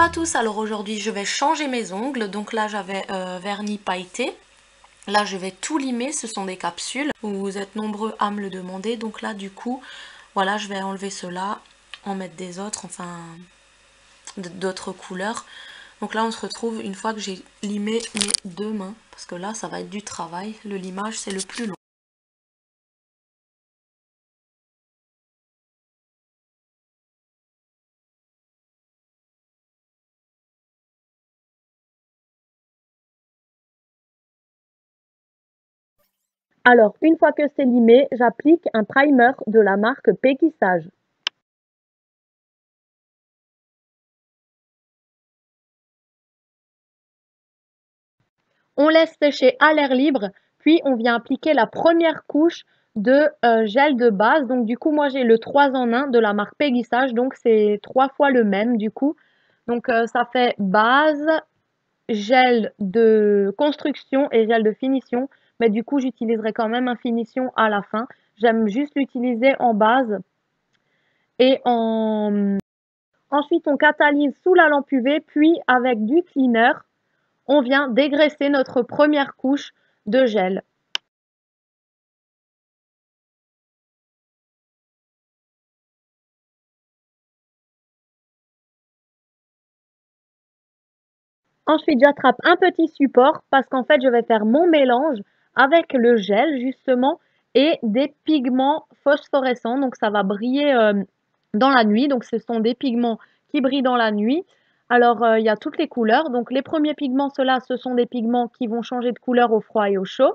à tous, alors aujourd'hui je vais changer mes ongles. Donc là j'avais vernis pailleté. Là je vais tout limer, ce sont des capsules. Vous êtes nombreux à me le demander. Donc là du coup, voilà, je vais enlever cela, en mettre des autres, enfin d'autres couleurs. Donc là on se retrouve une fois que j'ai limé mes deux mains. Parce que là ça va être du travail, le limage c'est le plus long. Alors, une fois que c'est limé, j'applique un primer de la marque Peggy Sage. On laisse sécher à l'air libre, puis on vient appliquer la première couche de gel de base. Donc du coup, moi j'ai le 3 en 1 de la marque Peggy Sage, donc c'est 3 fois le même du coup. Donc ça fait base, gel de construction et gel de finition. Mais du coup, j'utiliserai quand même un finition à la fin. J'aime juste l'utiliser en base et en... Ensuite, on catalyse sous la lampe UV, puis avec du cleaner, on vient dégraisser notre première couche de gel. Ensuite, j'attrape un petit support parce qu'en fait, je vais faire mon mélange avec le gel justement et des pigments phosphorescents. Donc, ça va briller dans la nuit. Donc, ce sont des pigments qui brillent dans la nuit. Alors, il y a toutes les couleurs. Donc, les premiers pigments, ceux-là, ce sont des pigments qui vont changer de couleur au froid et au chaud.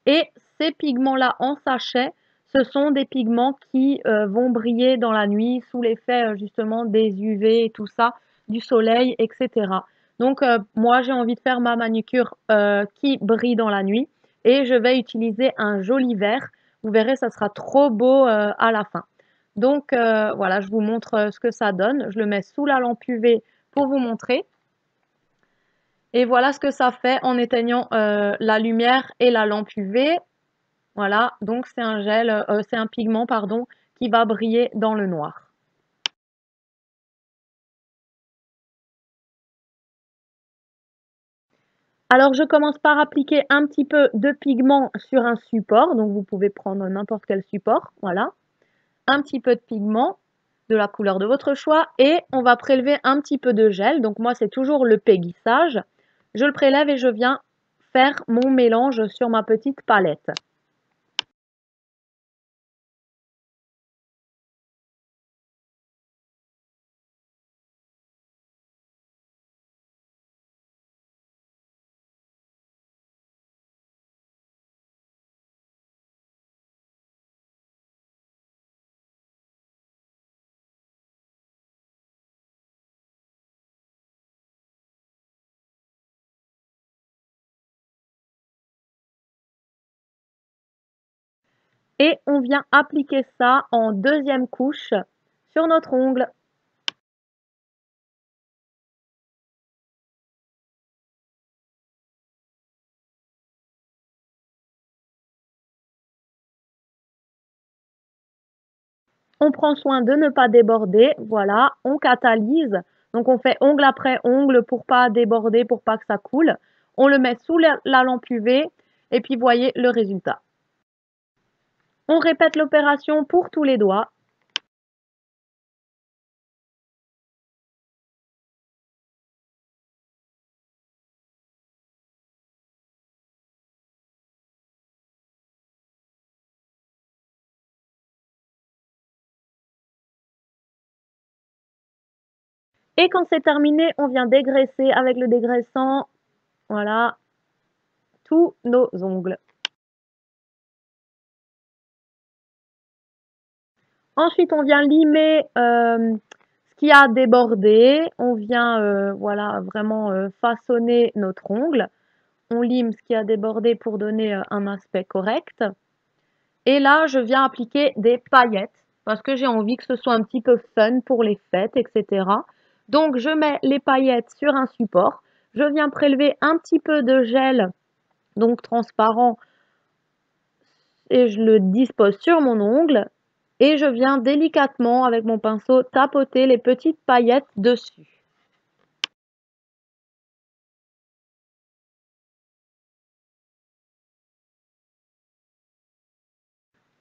Et ces pigments-là en sachet, ce sont des pigments qui vont briller dans la nuit sous l'effet justement des UV et tout ça, du soleil, etc. Donc moi j'ai envie de faire ma manucure qui brille dans la nuit et je vais utiliser un joli vert. Vous verrez, ça sera trop beau à la fin. Donc voilà, je vous montre ce que ça donne. Je le mets sous la lampe UV pour vous montrer. Et voilà ce que ça fait en éteignant la lumière et la lampe UV. Voilà, donc c'est un gel, c'est un pigment, pardon, qui va briller dans le noir. Alors je commence par appliquer un petit peu de pigment sur un support, donc vous pouvez prendre n'importe quel support, voilà. Un petit peu de pigment de la couleur de votre choix et on va prélever un petit peu de gel. Donc moi c'est toujours le Peggy Sage. Je le prélève et je viens faire mon mélange sur ma petite palette. Et on vient appliquer ça en deuxième couche sur notre ongle. On prend soin de ne pas déborder, voilà, on catalyse. Donc on fait ongle après ongle pour pas déborder, pour pas que ça coule. On le met sous la lampe UV et puis voyez le résultat. On répète l'opération pour tous les doigts. Et quand c'est terminé, on vient dégraisser avec le dégraissant, voilà, tous nos ongles. Ensuite, on vient limer ce qui a débordé. On vient, voilà, vraiment façonner notre ongle. On lime ce qui a débordé pour donner un aspect correct. Et là, je viens appliquer des paillettes parce que j'ai envie que ce soit un petit peu fun pour les fêtes, etc. Donc, je mets les paillettes sur un support. Je viens prélever un petit peu de gel, donc transparent, et je le dispose sur mon ongle. Et je viens délicatement, avec mon pinceau, tapoter les petites paillettes dessus.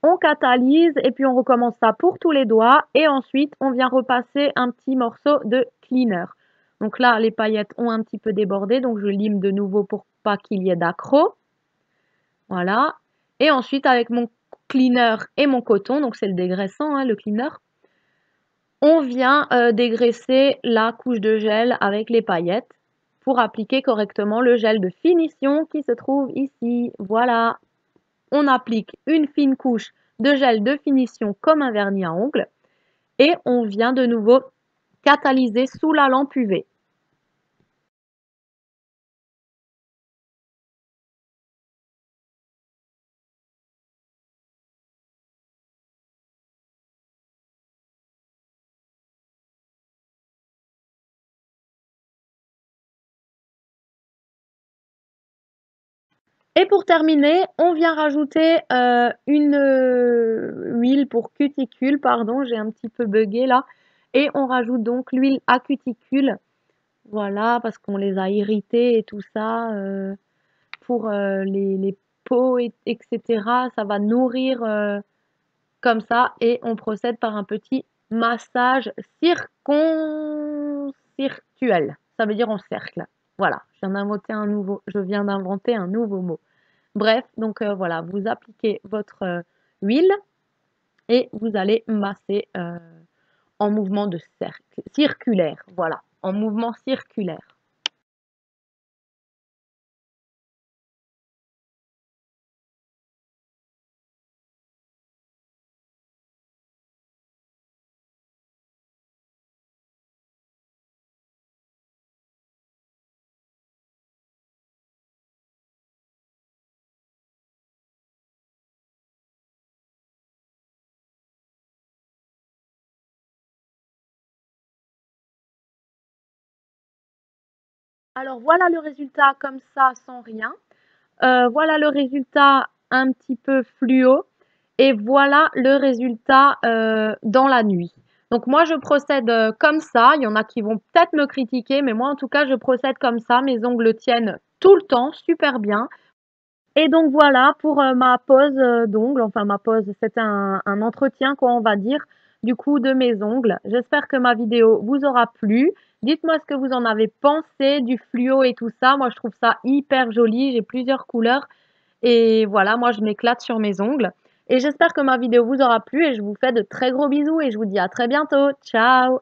on catalyse et puis on recommence ça pour tous les doigts et ensuite on vient repasser un petit morceau de cleaner. Donc là, les paillettes ont un petit peu débordé, donc je lime de nouveau pour pas qu'il y ait d'accro. Voilà. Et ensuite, avec mon cleaner et mon coton, donc c'est le dégraissant, hein, le cleaner, on vient dégraisser la couche de gel avec les paillettes pour appliquer correctement le gel de finition qui se trouve ici. Voilà. On applique une fine couche de gel de finition comme un vernis à ongles et on vient de nouveau catalyser sous la lampe UV. Et pour terminer, on vient rajouter une huile pour cuticule, pardon, j'ai un petit peu bugué là. Et on rajoute donc l'huile à cuticule, voilà, parce qu'on les a irrités et tout ça, pour les peaux, etc. Ça va nourrir comme ça et on procède par un petit massage circoncircuel. Ça veut dire en cercle. Voilà, je viens d'inventer un nouveau mot. Bref, donc voilà, vous appliquez votre huile et vous allez masser en mouvement de cercle, circulaire. Voilà, en mouvement circulaire. Alors voilà le résultat comme ça, sans rien. Voilà le résultat un petit peu fluo. Et voilà le résultat dans la nuit. Donc moi, je procède comme ça. Il y en a qui vont peut-être me critiquer, mais moi, en tout cas, je procède comme ça. Mes ongles tiennent tout le temps, super bien. Et donc voilà pour ma pose d'ongles. Enfin, ma pose, c'était un entretien, quoi, on va dire, du coup, de mes ongles. J'espère que ma vidéo vous aura plu. Dites-moi ce que vous en avez pensé du fluo et tout ça. Moi, je trouve ça hyper joli. J'ai plusieurs couleurs. Et voilà, moi je m'éclate sur mes ongles. Et j'espère que ma vidéo vous aura plu et je vous fais de très gros bisous et je vous dis à très bientôt. Ciao!